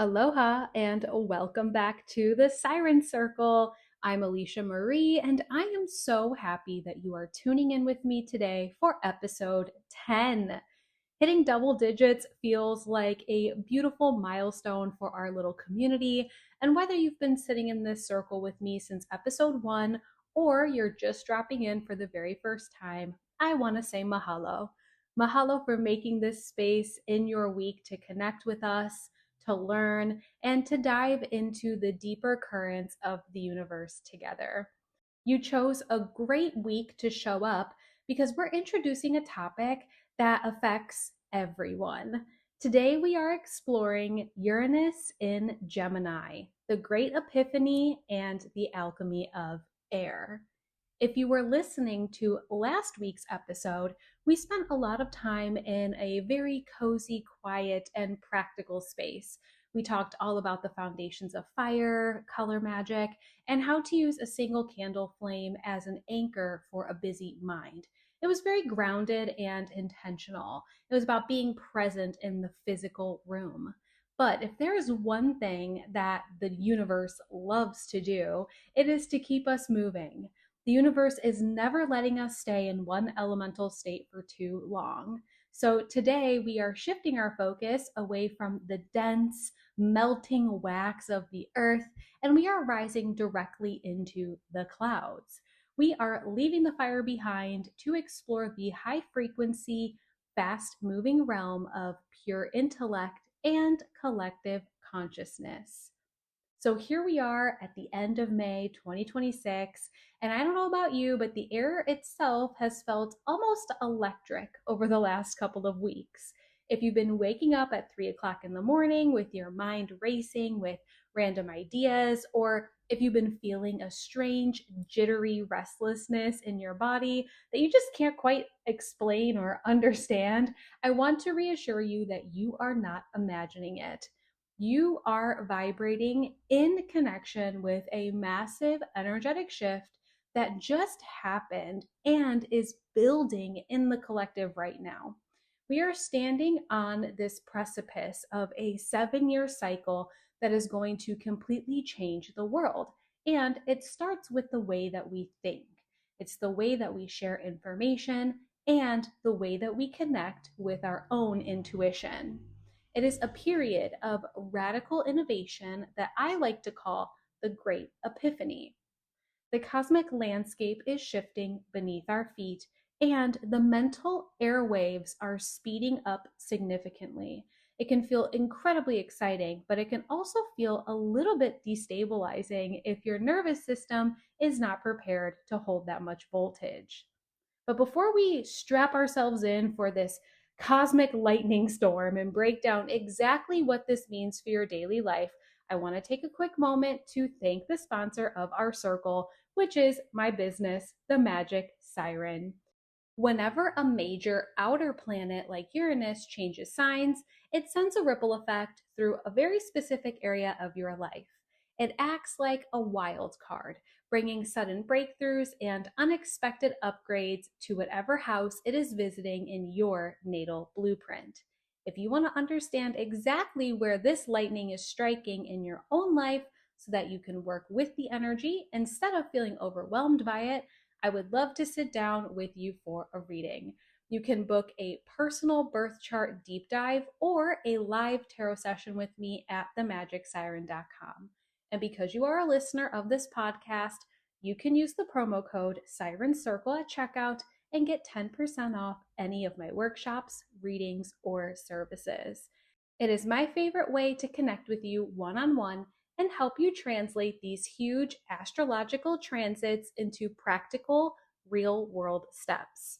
Aloha and welcome back to the Siren Circle. I'm Alicia Marie, and I am so happy that you are tuning in with me today for episode 10. Hitting double digits feels like a beautiful milestone for our little community. And whether you've been sitting in this circle with me since episode 1 or you're just dropping in for the very first time, I want to say mahalo. Mahalo for making this space in your week to connect with us, to learn, and to dive into the deeper currents of the universe together. You chose a great week to show up because we're introducing a topic that affects everyone. Today, we are exploring Uranus in Gemini, the Great Epiphany, and the alchemy of air. If you were listening to last week's episode, we spent a lot of time in a very cozy, quiet, and practical space. We talked all about the foundations of fire, color magic, and how to use a single candle flame as an anchor for a busy mind. It was very grounded and intentional. It was about being present in the physical room. But if there is one thing that the universe loves to do, it is to keep us moving. The universe is never letting us stay in one elemental state for too long. So today we are shifting our focus away from the dense, melting wax of the earth, and we are rising directly into the clouds. We are leaving the fire behind to explore the high frequency, fast moving realm of pure intellect and collective consciousness. So here we are at the end of May 2026, and I don't know about you, but the air itself has felt almost electric over the last couple of weeks. If you've been waking up at 3 o'clock in the morning with your mind racing with random ideas, or if you've been feeling a strange, jittery restlessness in your body that you just can't quite explain or understand, I want to reassure you that you are not imagining it. You are vibrating in connection with a massive energetic shift that just happened and is building in the collective right now. We are standing on this precipice of a 7-year cycle that is going to completely change the world. And it starts with the way that we think. It's the way that we share information and the way that we connect with our own intuition. It is a period of radical innovation that I like to call the Great Epiphany. The cosmic landscape is shifting beneath our feet, and the mental airwaves are speeding up significantly. It can feel incredibly exciting, but it can also feel a little bit destabilizing if your nervous system is not prepared to hold that much voltage. But before we strap ourselves in for this cosmic lightning storm and break down exactly what this means for your daily life, I want to take a quick moment to thank the sponsor of our circle, which is my business, The Magic Siren. Whenever a major outer planet like Uranus changes signs, it sends a ripple effect through a very specific area of your life. It acts like a wild card, bringing sudden breakthroughs and unexpected upgrades to whatever house it is visiting in your natal blueprint. If you want to understand exactly where this lightning is striking in your own life so that you can work with the energy instead of feeling overwhelmed by it, I would love to sit down with you for a reading. You can book a personal birth chart deep dive or a live tarot session with me at themagicsiren.com. And because you are a listener of this podcast, you can use the promo code Siren Circle at checkout and get 10% off any of my workshops, readings, or services. It is my favorite way to connect with you one-on-one and help you translate these huge astrological transits into practical, real-world steps.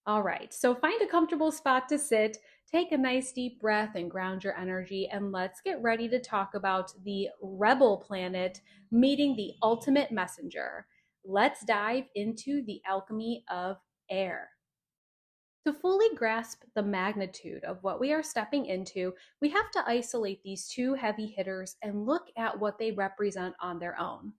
All right, so find a comfortable spot to sit, take a nice deep breath and ground your energy, and let's get ready to talk about the rebel planet meeting the ultimate messenger. Let's dive into the alchemy of air. To fully grasp the magnitude of what we are stepping into, we have to isolate these two heavy hitters and look at what they represent on their own.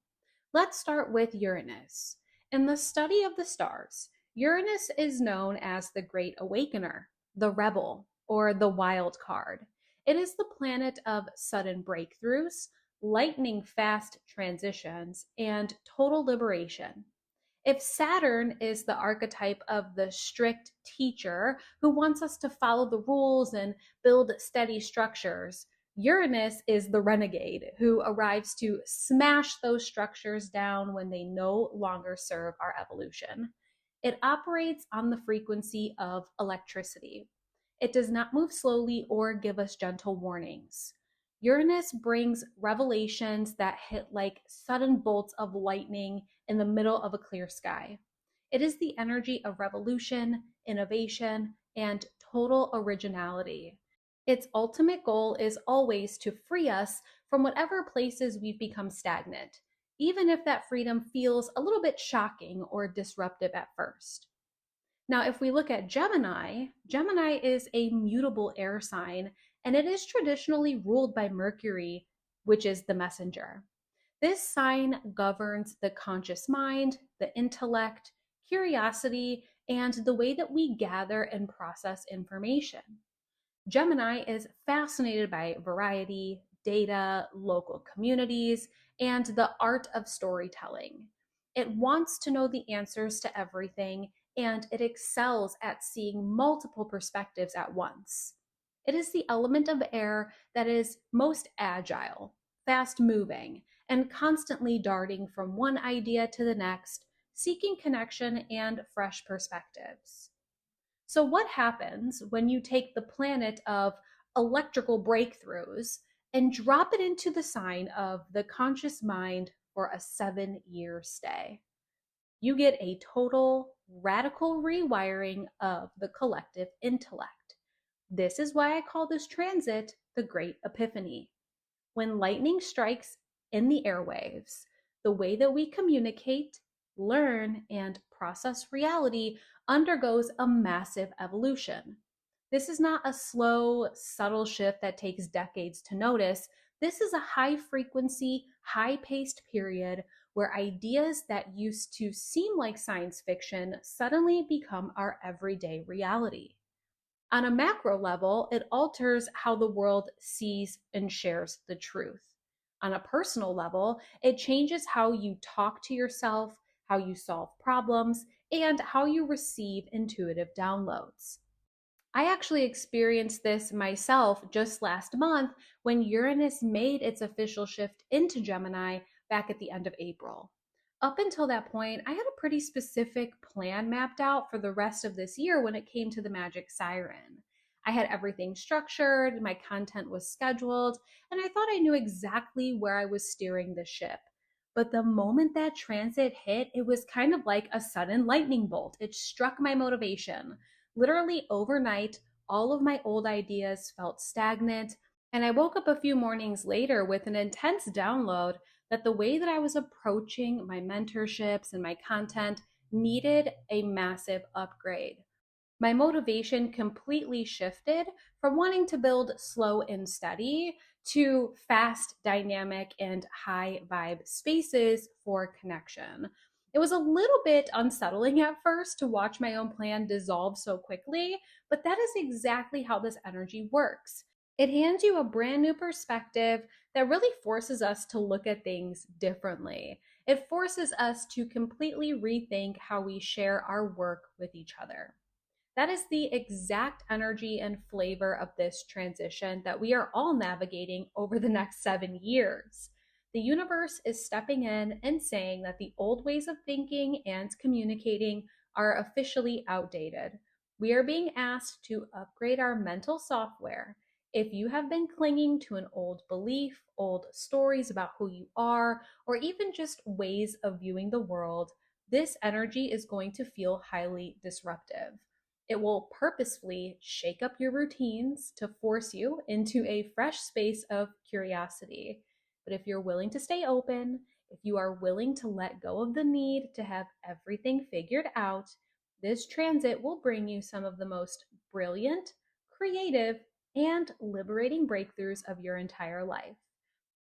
Let's start with Uranus. In the study of the stars, Uranus is known as the Great Awakener, the rebel, or the wild card. It is the planet of sudden breakthroughs, lightning fast transitions, and total liberation. If Saturn is the archetype of the strict teacher who wants us to follow the rules and build steady structures, Uranus is the renegade who arrives to smash those structures down when they no longer serve our evolution. It operates on the frequency of electricity. It does not move slowly or give us gentle warnings. Uranus brings revelations that hit like sudden bolts of lightning in the middle of a clear sky. It is the energy of revolution, innovation, and total originality. Its ultimate goal is always to free us from whatever places we've become stagnant, even if that freedom feels a little bit shocking or disruptive at first. Now, if we look at Gemini, Gemini is a mutable air sign, and it is traditionally ruled by Mercury, which is the messenger. This sign governs the conscious mind, the intellect, curiosity, and the way that we gather and process information. Gemini is fascinated by variety, data, local communities, and the art of storytelling. It wants to know the answers to everything, and it excels at seeing multiple perspectives at once. It is the element of air that is most agile, fast moving, and constantly darting from one idea to the next, seeking connection and fresh perspectives. So, what happens when you take the planet of electrical breakthroughs and drop it into the sign of the conscious mind for a 7 year stay? You get a total radical rewiring of the collective intellect. This is why I call this transit the Great Epiphany. When lightning strikes in the airwaves, the way that we communicate, learn, and process reality undergoes a massive evolution. This is not a slow, subtle shift that takes decades to notice. This is a high frequency, high paced period where ideas that used to seem like science fiction suddenly become our everyday reality. On a macro level, it alters how the world sees and shares the truth. On a personal level, it changes how you talk to yourself, how you solve problems, and how you receive intuitive downloads. I actually experienced this myself just last month when Uranus made its official shift into Gemini back at the end of April. Up until that point, I had a pretty specific plan mapped out for the rest of this year when it came to the magic siren. I had everything structured, my content was scheduled, and I thought I knew exactly where I was steering the ship. But the moment that transit hit, it was kind of like a sudden lightning bolt. It struck my motivation. Literally overnight, all of my old ideas felt stagnant, and I woke up a few mornings later with an intense download that the way that I was approaching my mentorships and my content needed a massive upgrade. My motivation completely shifted from wanting to build slow and steady to fast, dynamic, and high vibe spaces for connection. It was a little bit unsettling at first to watch my own plan dissolve so quickly, but that is exactly how this energy works. It hands you a brand new perspective that really forces us to look at things differently. It forces us to completely rethink how we share our work with each other. That is the exact energy and flavor of this transition that we are all navigating over the next 7 years. The universe is stepping in and saying that the old ways of thinking and communicating are officially outdated. We are being asked to upgrade our mental software. If you have been clinging to an old belief, old stories about who you are, or even just ways of viewing the world, this energy is going to feel highly disruptive. It will purposefully shake up your routines to force you into a fresh space of curiosity. But if you're willing to stay open, if you are willing to let go of the need to have everything figured out, this transit will bring you some of the most brilliant, creative, and liberating breakthroughs of your entire life.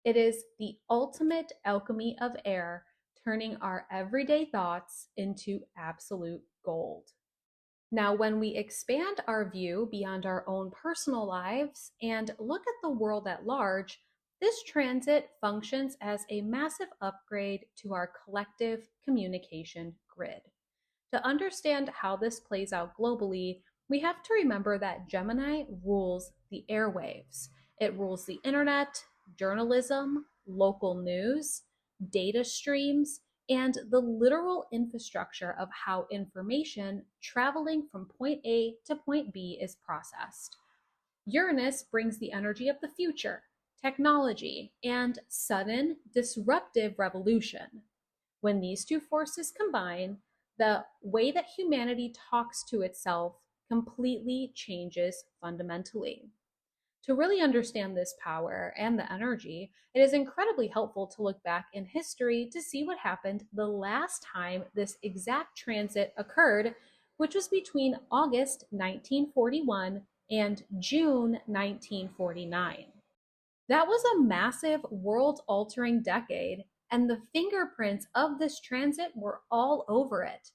It is the ultimate alchemy of air, turning our everyday thoughts into absolute gold. Now, when we expand our view beyond our own personal lives and look at the world at large, this transit functions as a massive upgrade to our collective communication grid. To understand how this plays out globally, we have to remember that Gemini rules the airwaves. It rules the internet, journalism, local news, data streams, and the literal infrastructure of how information traveling from point A to point B is processed. Uranus brings the energy of the future, technology, and sudden disruptive revolution. When these two forces combine, the way that humanity talks to itself completely changes fundamentally. To really understand this power and the energy, it is incredibly helpful to look back in history to see what happened the last time this exact transit occurred, which was between August 1941 and June 1949. That was a massive world altering decade, and the fingerprints of this transit were all over it.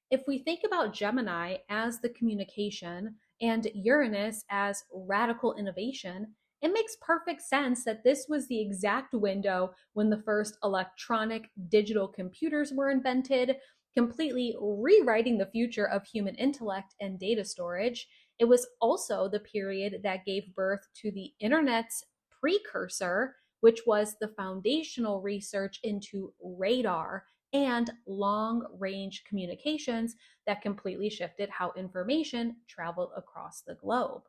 If we think about Gemini as the communication and Uranus as radical innovation, it makes perfect sense that this was the exact window when the first electronic digital computers were invented, completely rewriting the future of human intellect and data storage. It was also the period that gave birth to the internet's precursor, which was the foundational research into radar and long range communications that completely shifted how information traveled across the globe.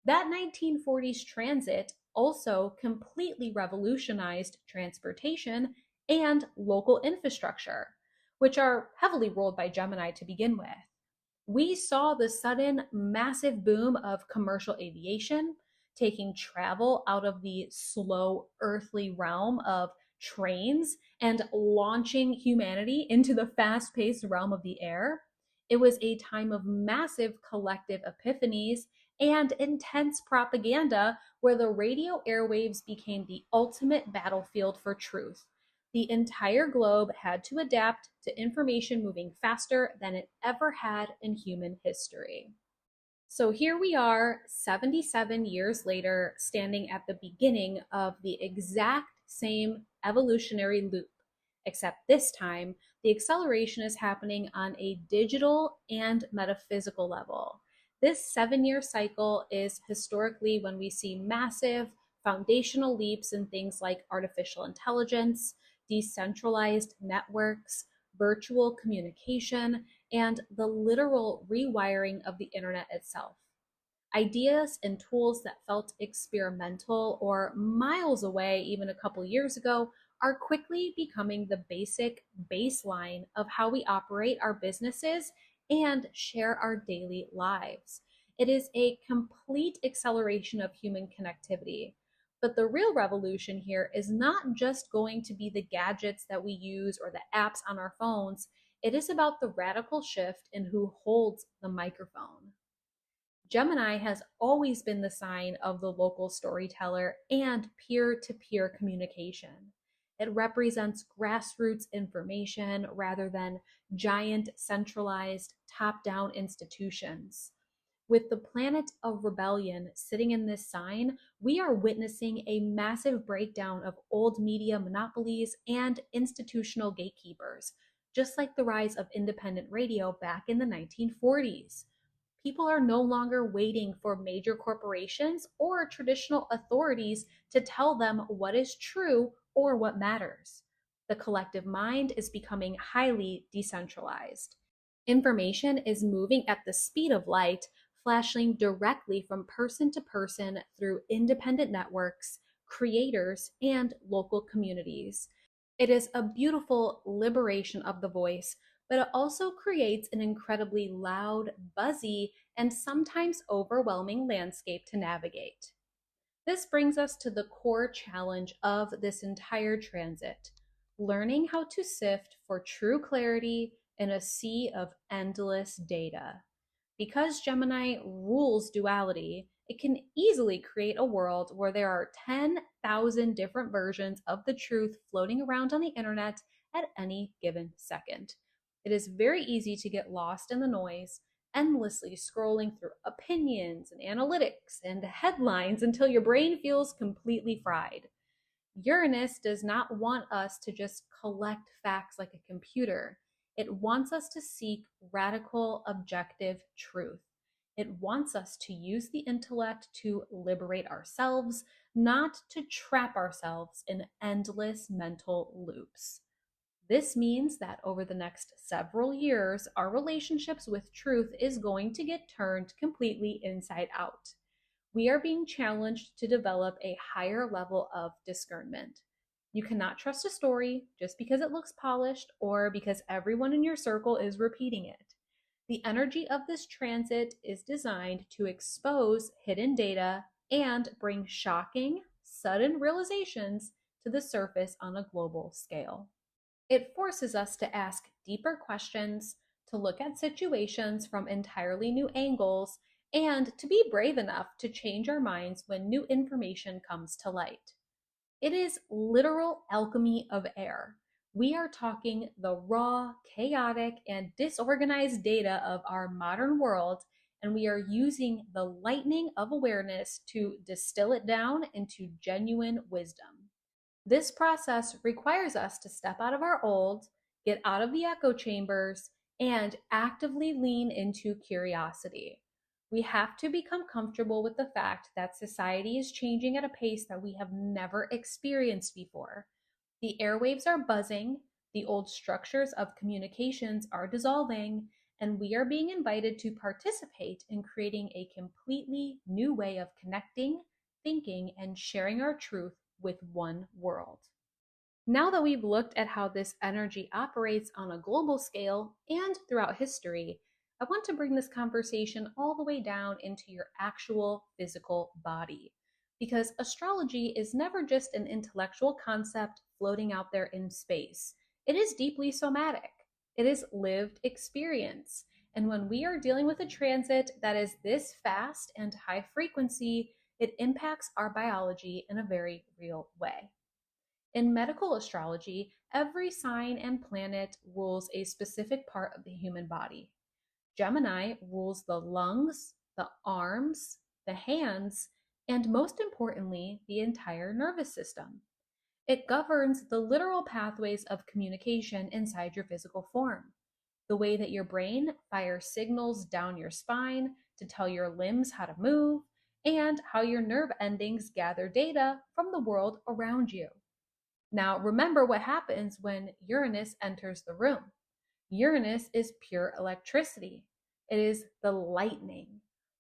That 1940s transit also completely revolutionized transportation and local infrastructure, which are heavily ruled by Gemini to begin with. We saw the sudden massive boom of commercial aviation, taking travel out of the slow earthly realm of trains and launching humanity into the fast paced realm of the air. It was a time of massive collective epiphanies and intense propaganda where the radio airwaves became the ultimate battlefield for truth. The entire globe had to adapt to information moving faster than it ever had in human history. So here we are, 77 years later, standing at the beginning of the exact same evolutionary loop, except this time, the acceleration is happening on a digital and metaphysical level. This 7 year cycle is historically when we see massive foundational leaps in things like artificial intelligence, decentralized networks, virtual communication, and the literal rewiring of the internet itself. Ideas and tools that felt experimental or miles away even a couple years ago are quickly becoming the basic baseline of how we operate our businesses and share our daily lives. It is a complete acceleration of human connectivity. But the real revolution here is not just going to be the gadgets that we use or the apps on our phones. It is about the radical shift in who holds the microphone. Gemini has always been the sign of the local storyteller and peer to peer communication. It represents grassroots information rather than giant centralized top down institutions. With the planet of rebellion sitting in this sign, we are witnessing a massive breakdown of old media monopolies and institutional gatekeepers, just like the rise of independent radio back in the 1940s. People are no longer waiting for major corporations or traditional authorities to tell them what is true or what matters. The collective mind is becoming highly decentralized. Information is moving at the speed of light, flashing directly from person to person through independent networks, creators, and local communities. It is a beautiful liberation of the voice, but it also creates an incredibly loud, buzzy, and sometimes overwhelming landscape to navigate. This brings us to the core challenge of this entire transit: learning how to sift for true clarity in a sea of endless data. Because Gemini rules duality, it can easily create a world where there are 10,000 different versions of the truth floating around on the internet at any given second. It is very easy to get lost in the noise, endlessly scrolling through opinions and analytics and headlines until your brain feels completely fried. Uranus does not want us to just collect facts like a computer. It wants us to seek radical, objective truth. It wants us to use the intellect to liberate ourselves, not to trap ourselves in endless mental loops. This means that over the next several years, our relationships with truth is going to get turned completely inside out. We are being challenged to develop a higher level of discernment. You cannot trust a story just because it looks polished or because everyone in your circle is repeating it. The energy of this transit is designed to expose hidden data and bring shocking, sudden realizations to the surface on a global scale. It forces us to ask deeper questions, to look at situations from entirely new angles, and to be brave enough to change our minds when new information comes to light. It is literal alchemy of air. We are talking the raw, chaotic, and disorganized data of our modern world, and we are using the lightning of awareness to distill it down into genuine wisdom. This process requires us to step out of our old, get out of the echo chambers, and actively lean into curiosity. We have to become comfortable with the fact that society is changing at a pace that we have never experienced before. The airwaves are buzzing, the old structures of communications are dissolving, and we are being invited to participate in creating a completely new way of connecting, thinking, and sharing our truth with one world. Now that we've looked at how this energy operates on a global scale and throughout history, I want to bring this conversation all the way down into your actual physical body. Because astrology is never just an intellectual concept floating out there in space. It is deeply somatic. It is lived experience. And when we are dealing with a transit that is this fast and high frequency, it impacts our biology in a very real way. In medical astrology, every sign and planet rules a specific part of the human body. Gemini rules the lungs, the arms, the hands, and most importantly, the entire nervous system. It governs the literal pathways of communication inside your physical form. The way that your brain fires signals down your spine to tell your limbs how to move, and how your nerve endings gather data from the world around you. Now, remember what happens when Uranus enters the room. Uranus is pure electricity. It is the lightning.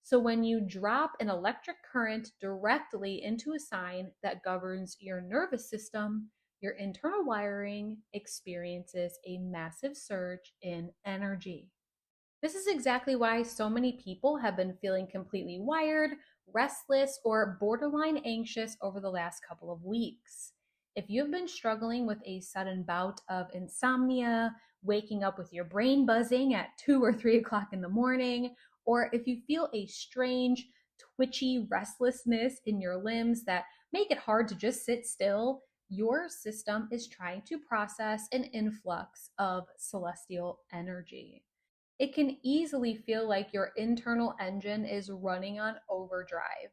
So when you drop an electric current directly into a sign that governs your nervous system, your internal wiring experiences a massive surge in energy. This is exactly why so many people have been feeling completely wired, restless, or borderline anxious over the last couple of weeks. If you've been struggling with a sudden bout of insomnia, waking up with your brain buzzing at 2 or 3 o'clock in the morning, or if you feel a strange, twitchy restlessness in your limbs that make it hard to just sit still, your system is trying to process an influx of celestial energy. It can easily feel like your internal engine is running on overdrive.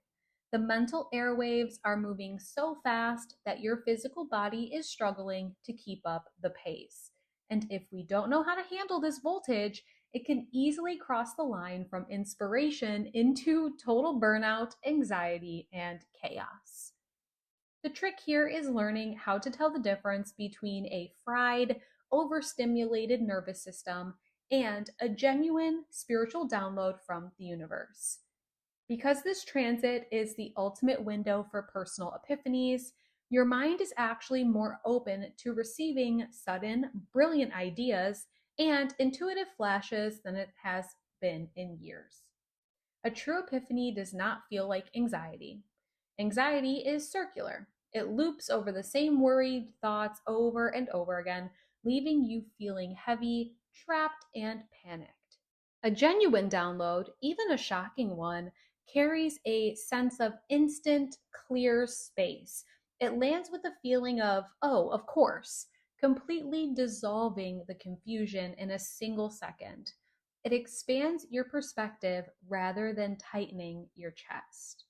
The mental airwaves are moving so fast that your physical body is struggling to keep up the pace. And if we don't know how to handle this voltage, it can easily cross the line from inspiration into total burnout, anxiety, and chaos. The trick here is learning how to tell the difference between a fried, overstimulated nervous system and a genuine spiritual download from the universe. Because this transit is the ultimate window for personal epiphanies, your mind is actually more open to receiving sudden, brilliant ideas and intuitive flashes than it has been in years. A true epiphany does not feel like anxiety. Anxiety is circular. It loops over the same worried thoughts over and over again, leaving you feeling heavy, trapped, and panicked. A genuine download, even a shocking one, carries a sense of instant, clear space. It lands with a feeling of, oh, of course, completely dissolving the confusion in a single second. It expands your perspective rather than tightening your chest.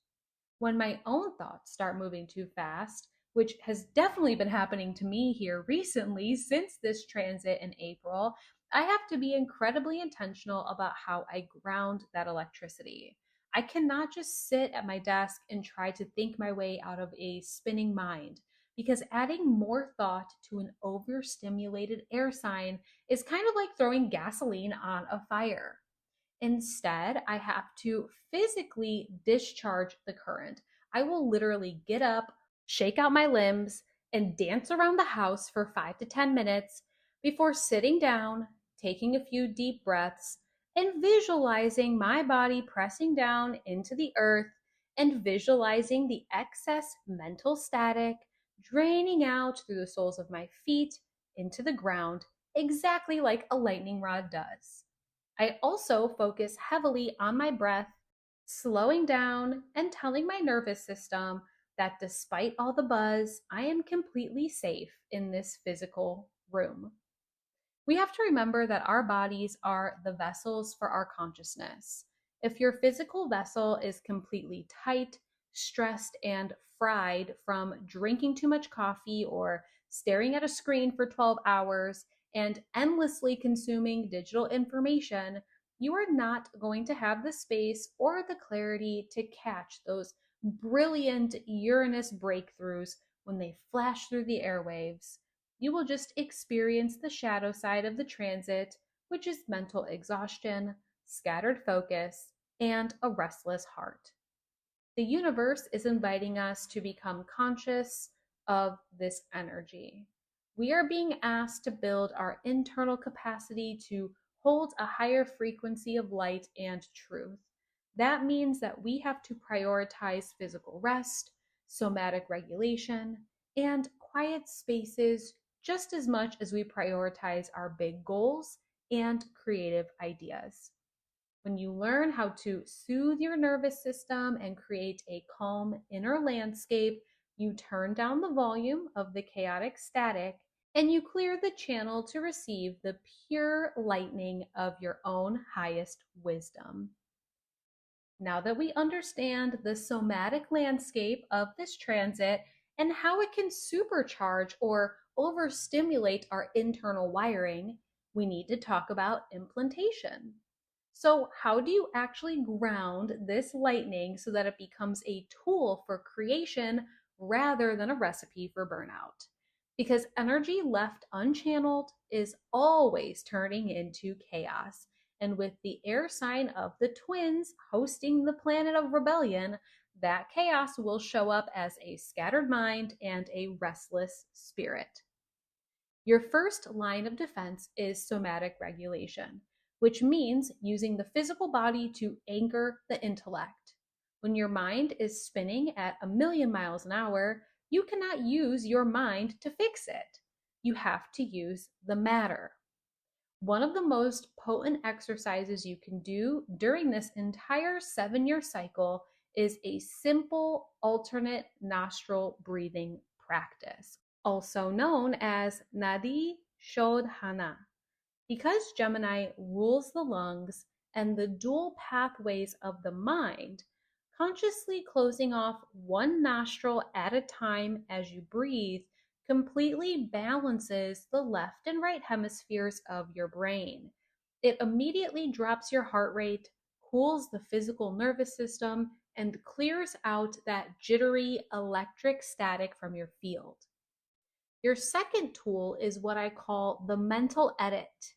When my own thoughts start moving too fast, which has definitely been happening to me here recently since this transit in April, I have to be incredibly intentional about how I ground that electricity. I cannot just sit at my desk and try to think my way out of a spinning mind, because adding more thought to an overstimulated air sign is kind of like throwing gasoline on a fire. Instead, I have to physically discharge the current. I will literally get up, shake out my limbs, and dance around the house for 5 to 10 minutes before sitting down, taking a few deep breaths, and visualizing my body pressing down into the earth and visualizing the excess mental static draining out through the soles of my feet into the ground, exactly like a lightning rod does. I also focus heavily on my breath, slowing down and telling my nervous system that despite all the buzz, I am completely safe in this physical room. We have to remember that our bodies are the vessels for our consciousness. If your physical vessel is completely tight, stressed, and fried from drinking too much coffee or staring at a screen for 12 hours and endlessly consuming digital information, you are not going to have the space or the clarity to catch those brilliant Uranus breakthroughs when they flash through the airwaves. You will just experience the shadow side of the transit, which is mental exhaustion, scattered focus, and a restless heart. The universe is inviting us to become conscious of this energy. We are being asked to build our internal capacity to hold a higher frequency of light and truth. That means that we have to prioritize physical rest, somatic regulation, and quiet spaces just as much as we prioritize our big goals and creative ideas. When you learn how to soothe your nervous system and create a calm inner landscape, you turn down the volume of the chaotic static and you clear the channel to receive the pure lightning of your own highest wisdom. Now that we understand the somatic landscape of this transit and how it can supercharge or overstimulate our internal wiring, we need to talk about implantation. So, how do you actually ground this lightning so that it becomes a tool for creation rather than a recipe for burnout? Because energy left unchanneled is always turning into chaos. And with the air sign of the twins hosting the planet of rebellion, that chaos will show up as a scattered mind and a restless spirit. Your first line of defense is somatic regulation, which means using the physical body to anchor the intellect. When your mind is spinning at 1,000,000 miles an hour, you cannot use your mind to fix it. You have to use the matter. One of the most potent exercises you can do during this entire 7-year cycle is a simple alternate nostril breathing practice, also known as Nadi Shodhana. Because Gemini rules the lungs and the dual pathways of the mind, consciously closing off one nostril at a time as you breathe completely balances the left and right hemispheres of your brain. It immediately drops your heart rate, cools the physical nervous system, and clears out that jittery electric static from your field. Your second tool is what I call the mental edit.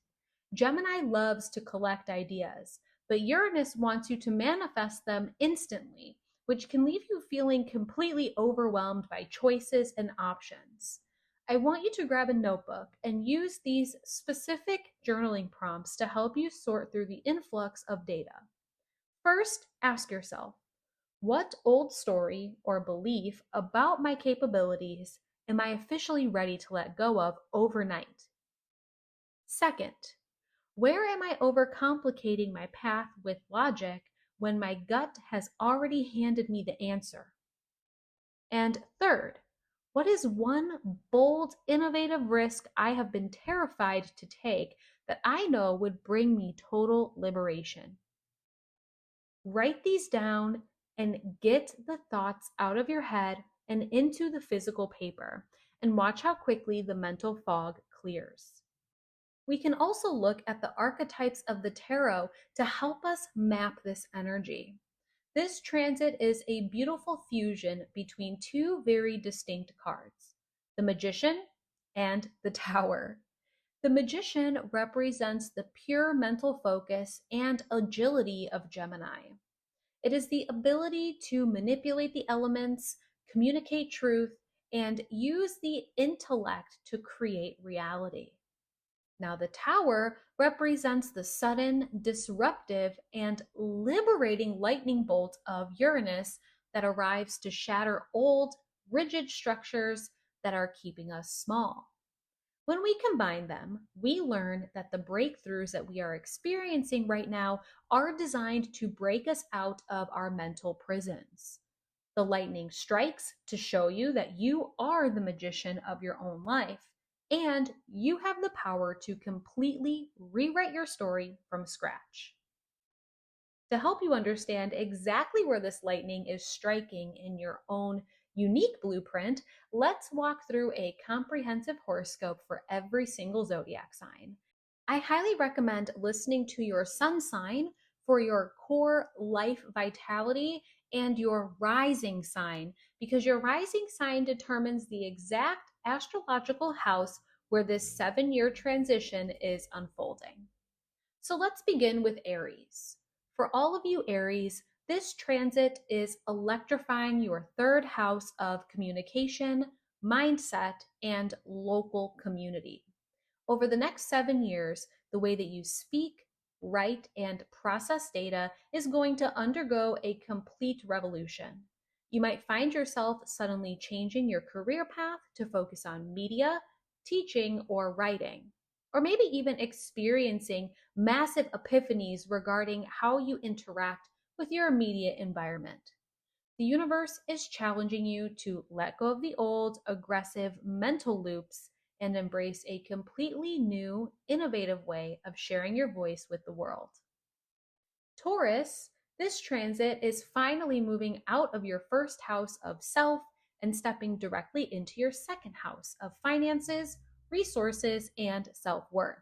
Gemini loves to collect ideas, but Uranus wants you to manifest them instantly, which can leave you feeling completely overwhelmed by choices and options. I want you to grab a notebook and use these specific journaling prompts to help you sort through the influx of data. First, ask yourself, what old story or belief about my capabilities am I officially ready to let go of overnight? Second, where am I overcomplicating my path with logic when my gut has already handed me the answer? And third, What is one bold, innovative risk I have been terrified to take that I know would bring me total liberation? Write these down and get the thoughts out of your head and into the physical paper, and watch how quickly the mental fog clears. We can also look at the archetypes of the tarot to help us map this energy. This transit is a beautiful fusion between two very distinct cards, the Magician and the Tower. The Magician represents the pure mental focus and agility of Gemini. It is the ability to manipulate the elements, communicate truth, and use the intellect to create reality. Now, the Tower represents the sudden, disruptive, and liberating lightning bolt of Uranus that arrives to shatter old, rigid structures that are keeping us small. When we combine them, we learn that the breakthroughs that we are experiencing right now are designed to break us out of our mental prisons. The lightning strikes to show you that you are the magician of your own life, and you have the power to completely rewrite your story from scratch. To help you understand exactly where this lightning is striking in your own unique blueprint, let's walk through a comprehensive horoscope for every single zodiac sign. I highly recommend listening to your sun sign for your core life vitality and your rising sign, because your rising sign determines the exact astrological house where this 7-year transition is unfolding. So let's begin with Aries. For all of you Aries, this transit is electrifying your third house of communication, mindset, and local community. Over the next 7 years, the way that you speak, write, and process data is going to undergo a complete revolution. You might find yourself suddenly changing your career path to focus on media, teaching, or writing, or maybe even experiencing massive epiphanies regarding how you interact with your immediate environment. The universe is challenging you to let go of the old, aggressive mental loops and embrace a completely new, innovative way of sharing your voice with the world. Taurus, this transit is finally moving out of your first house of self and stepping directly into your second house of finances, resources, and self worth.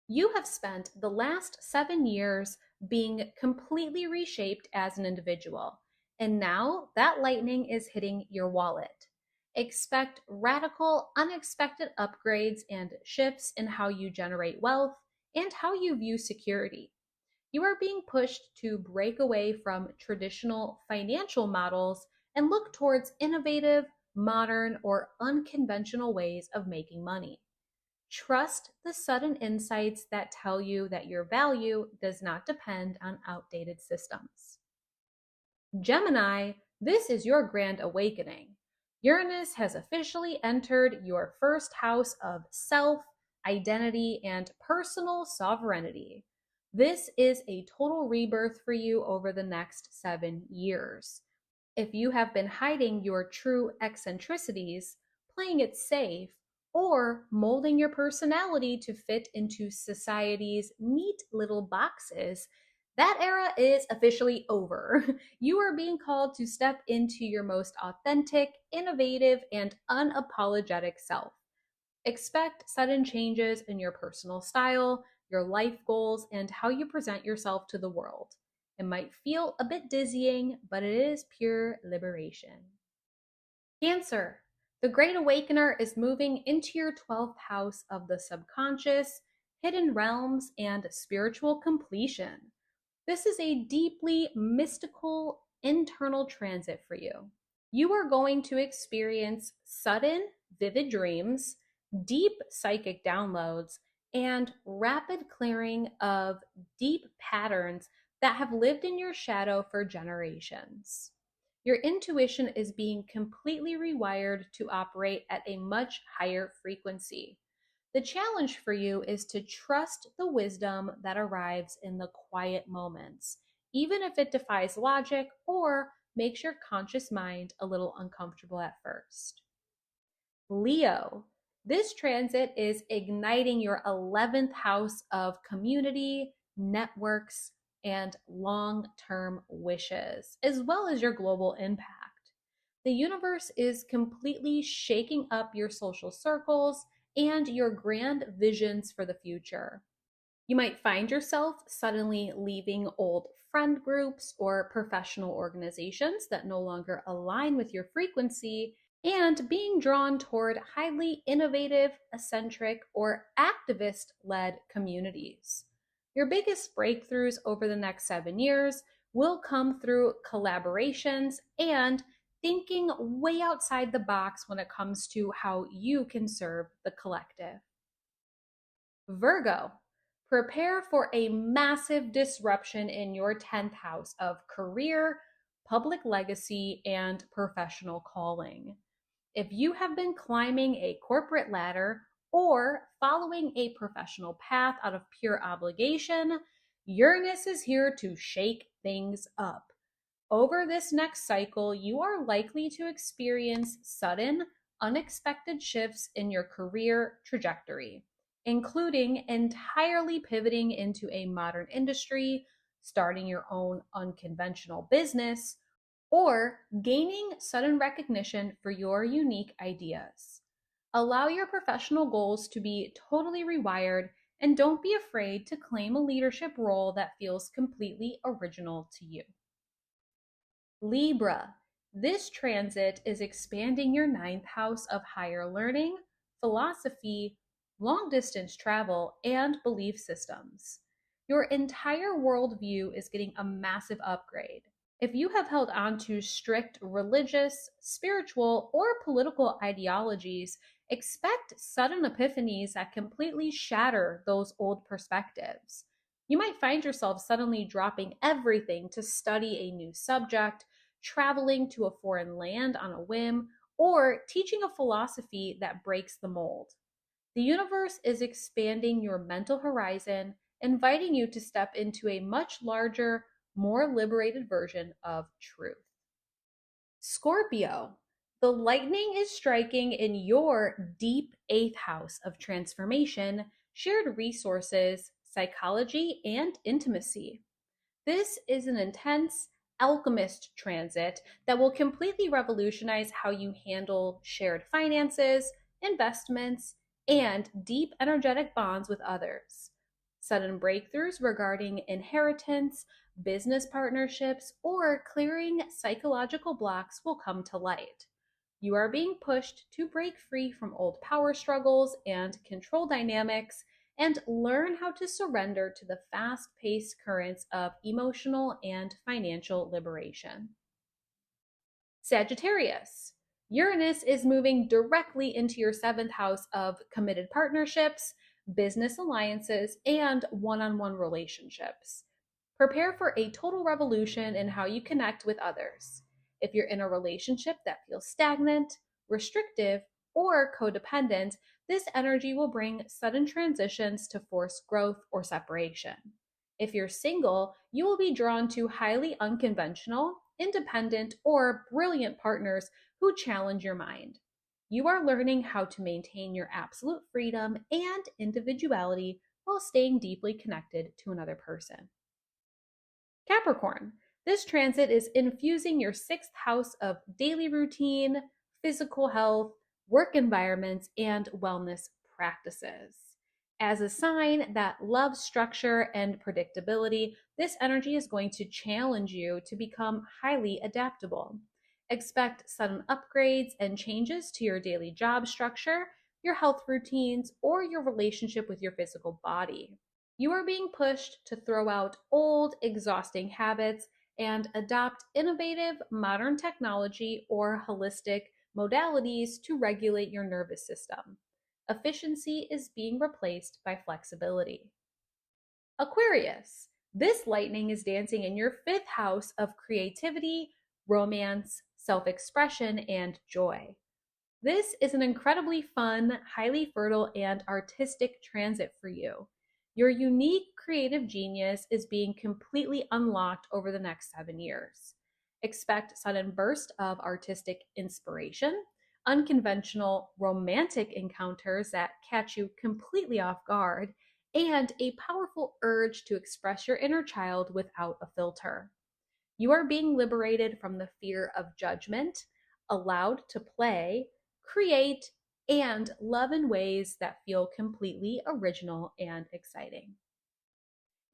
You have spent the last 7 years being completely reshaped as an individual, and now that lightning is hitting your wallet. Expect radical, unexpected upgrades and shifts in how you generate wealth and how you view security. You are being pushed to break away from traditional financial models and look towards innovative, modern, or unconventional ways of making money. Trust the sudden insights that tell you that your value does not depend on outdated systems. Gemini, this is your grand awakening. Uranus has officially entered your first house of self, identity, and personal sovereignty. This is a total rebirth for you over the next 7 years. If you have been hiding your true eccentricities, playing it safe, or molding your personality to fit into society's neat little boxes, that era is officially over. You are being called to step into your most authentic, innovative, and unapologetic self. Expect sudden changes in your personal style, your life goals, and how you present yourself to the world. It might feel a bit dizzying, but it is pure liberation. Cancer. The Great Awakener is moving into your 12th house of the subconscious, hidden realms, and spiritual completion. This is a deeply mystical internal transit for you. You are going to experience sudden, vivid dreams, deep psychic downloads, and rapid clearing of deep patterns that have lived in your shadow for generations. Your intuition is being completely rewired to operate at a much higher frequency. The challenge for you is to trust the wisdom that arrives in the quiet moments, even if it defies logic or makes your conscious mind a little uncomfortable at first. Leo, this transit is igniting your 11th house of community, networks, and long term wishes, as well as your global impact. The universe is completely shaking up your social circles and your grand visions for the future. You might find yourself suddenly leaving old friend groups or professional organizations that no longer align with your frequency and being drawn toward highly innovative, eccentric, or activist led communities. Your biggest breakthroughs over the next 7 years will come through collaborations and thinking way outside the box when it comes to how you can serve the collective. Virgo, prepare for a massive disruption in your 10th house of career, public legacy, and professional calling. If you have been climbing a corporate ladder or following a professional path out of pure obligation, Uranus is here to shake things up. Over this next cycle, you are likely to experience sudden, unexpected shifts in your career trajectory, including entirely pivoting into a modern industry, starting your own unconventional business, or gaining sudden recognition for your unique ideas. Allow your professional goals to be totally rewired and don't be afraid to claim a leadership role that feels completely original to you. Libra, this transit is expanding your ninth house of higher learning, philosophy, long distance travel, and belief systems. Your entire worldview is getting a massive upgrade. If you have held on to strict religious, spiritual, or political ideologies, expect sudden epiphanies that completely shatter those old perspectives. You might find yourself suddenly dropping everything to study a new subject, traveling to a foreign land on a whim, or teaching a philosophy that breaks the mold. The universe is expanding your mental horizon, inviting you to step into a much larger, more liberated version of truth. Scorpio, the lightning is striking in your deep eighth house of transformation, shared resources, psychology, and intimacy. This is an intense alchemist transit that will completely revolutionize how you handle shared finances, investments, and deep energetic bonds with others. Sudden breakthroughs regarding inheritance, business partnerships, or clearing psychological blocks will come to light. You are being pushed to break free from old power struggles and control dynamics and learn how to surrender to the fast paced currents of emotional and financial liberation. Sagittarius, Uranus is moving directly into your seventh house of committed partnerships, business alliances, and one on one relationships. Prepare for a total revolution in how you connect with others. If you're in a relationship that feels stagnant, restrictive, or codependent, this energy will bring sudden transitions to force growth or separation. If you're single, you will be drawn to highly unconventional, independent, or brilliant partners who challenge your mind. You are learning how to maintain your absolute freedom and individuality while staying deeply connected to another person. Capricorn, this transit is infusing your sixth house of daily routine, physical health, work environments, and wellness practices. As a sign that loves structure and predictability, this energy is going to challenge you to become highly adaptable. Expect sudden upgrades and changes to your daily job structure, your health routines, or your relationship with your physical body. You are being pushed to throw out old, exhausting habits and adopt innovative, modern technology or holistic modalities to regulate your nervous system. Efficiency is being replaced by flexibility. Aquarius, this lightning is dancing in your fifth house of creativity, romance, self expression, and joy. This is an incredibly fun, highly fertile, and artistic transit for you. Your unique creative genius is being completely unlocked over the next 7 years. Expect sudden burst of artistic inspiration, unconventional romantic encounters that catch you completely off guard, and a powerful urge to express your inner child without a filter. You are being liberated from the fear of judgment, allowed to play, create, and love in ways that feel completely original and exciting.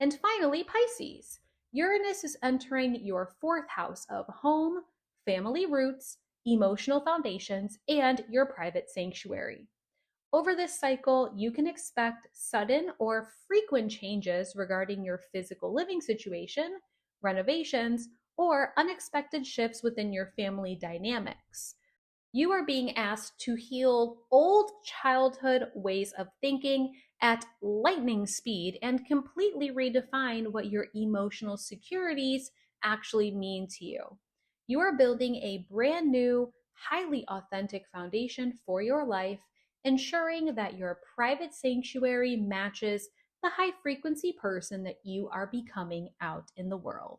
And finally, Pisces. Uranus is entering your fourth house of home, family roots, emotional foundations, and your private sanctuary. Over this cycle, you can expect sudden or frequent changes regarding your physical living situation, renovations, or unexpected shifts within your family dynamics. You are being asked to heal old childhood ways of thinking at lightning speed and completely redefine what your emotional securities actually mean to you. You are building a brand new, highly authentic foundation for your life, ensuring that your private sanctuary matches the high frequency person that you are becoming out in the world.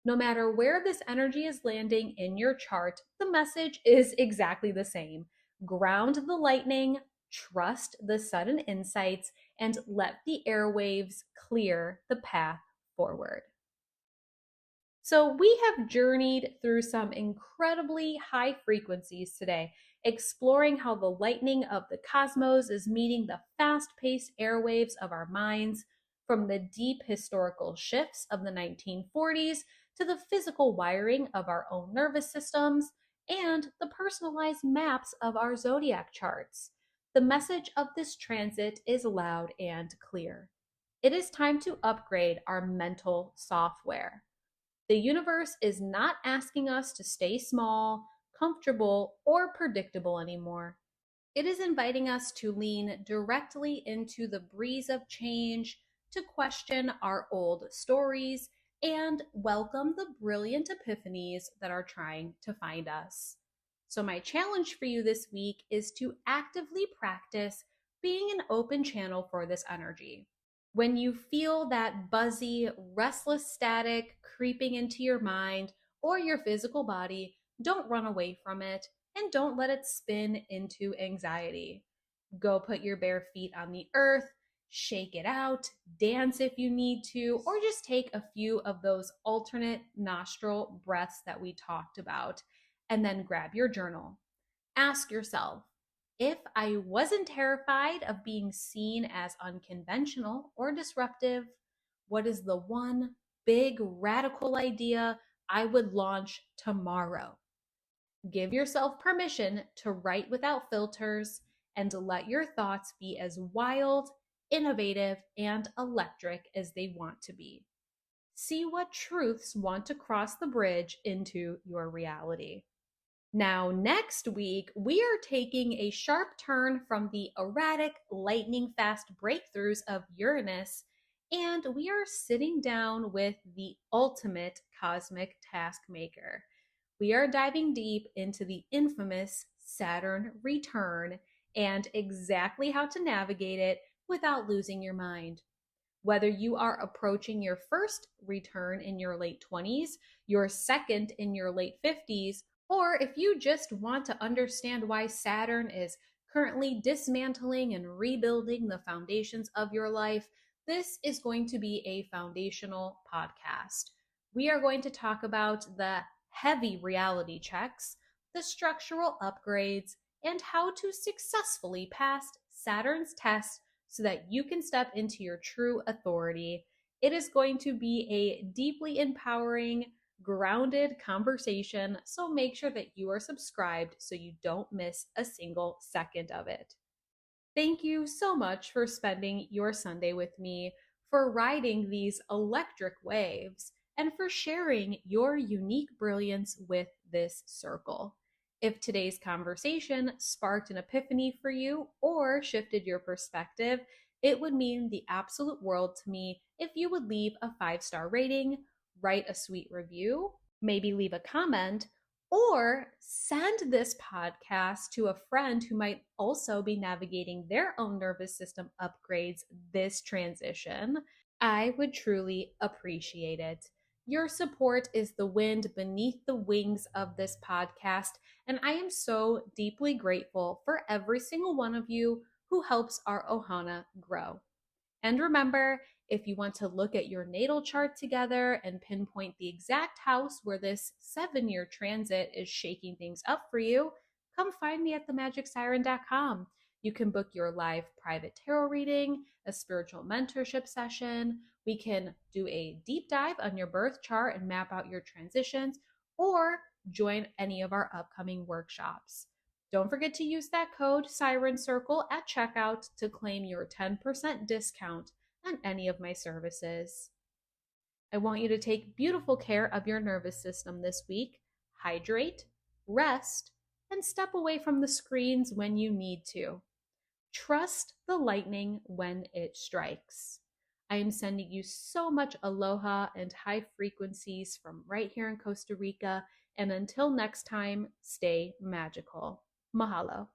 No matter where this energy is landing in your chart, the message is exactly the same. Ground the lightning, trust the sudden insights, and let the airwaves clear the path forward. So, we have journeyed through some incredibly high frequencies today, exploring how the lightning of the cosmos is meeting the fast paced airwaves of our minds, from the deep historical shifts of the 1940s to the physical wiring of our own nervous systems and the personalized maps of our zodiac charts. The message of this transit is loud and clear. It is time to upgrade our mental software. The universe is not asking us to stay small, comfortable, or predictable anymore. It is inviting us to lean directly into the breeze of change, to question our old stories, and welcome the brilliant epiphanies that are trying to find us. So, my challenge for you this week is to actively practice being an open channel for this energy. When you feel that buzzy, restless static creeping into your mind or your physical body, don't run away from it and don't let it spin into anxiety. Go put your bare feet on the earth, shake it out, dance if you need to, or just take a few of those alternate nostril breaths that we talked about, and then grab your journal. Ask yourself, if I wasn't terrified of being seen as unconventional or disruptive, what is the one big radical idea I would launch tomorrow? Give yourself permission to write without filters and to let your thoughts be as wild, innovative, and electric as they want to be. See what truths want to cross the bridge into your reality. Now, next week, we are taking a sharp turn from the erratic, lightning fast breakthroughs of Uranus, and we are sitting down with the ultimate cosmic task maker. We are diving deep into the infamous Saturn return and exactly how to navigate it without losing your mind. Whether you are approaching your first return in your late 20s, your second in your late 50s, or if you just want to understand why Saturn is currently dismantling and rebuilding the foundations of your life, this is going to be a foundational podcast. We are going to talk about the heavy reality checks, the structural upgrades, and how to successfully pass Saturn's test so that you can step into your true authority. It is going to be a deeply empowering, grounded conversation, so make sure that you are subscribed so you don't miss a single second of it. Thank you so much for spending your Sunday with me, for riding these electric waves, and for sharing your unique brilliance with this circle. If today's conversation sparked an epiphany for you or shifted your perspective, it would mean the absolute world to me if you would leave a 5-star rating, write a sweet review, maybe leave a comment, or send this podcast to a friend who might also be navigating their own nervous system upgrades this transition. I would truly appreciate it. Your support is the wind beneath the wings of this podcast, and I am so deeply grateful for every single one of you who helps our Ohana grow. And remember, if you want to look at your natal chart together and pinpoint the exact house where this 7-year transit is shaking things up for you, come find me at themagicsiren.com. You can book your live private tarot reading, a spiritual mentorship session. We can do a deep dive on your birth chart and map out your transitions, or join any of our upcoming workshops. Don't forget to use that code Siren Circle at checkout to claim your 10% discount on any of my services. I want you to take beautiful care of your nervous system this week. Hydrate, rest, and step away from the screens when you need to. Trust the lightning when it strikes. I am sending you so much aloha and high frequencies from right here in Costa Rica. And until next time, stay magical. Mahalo.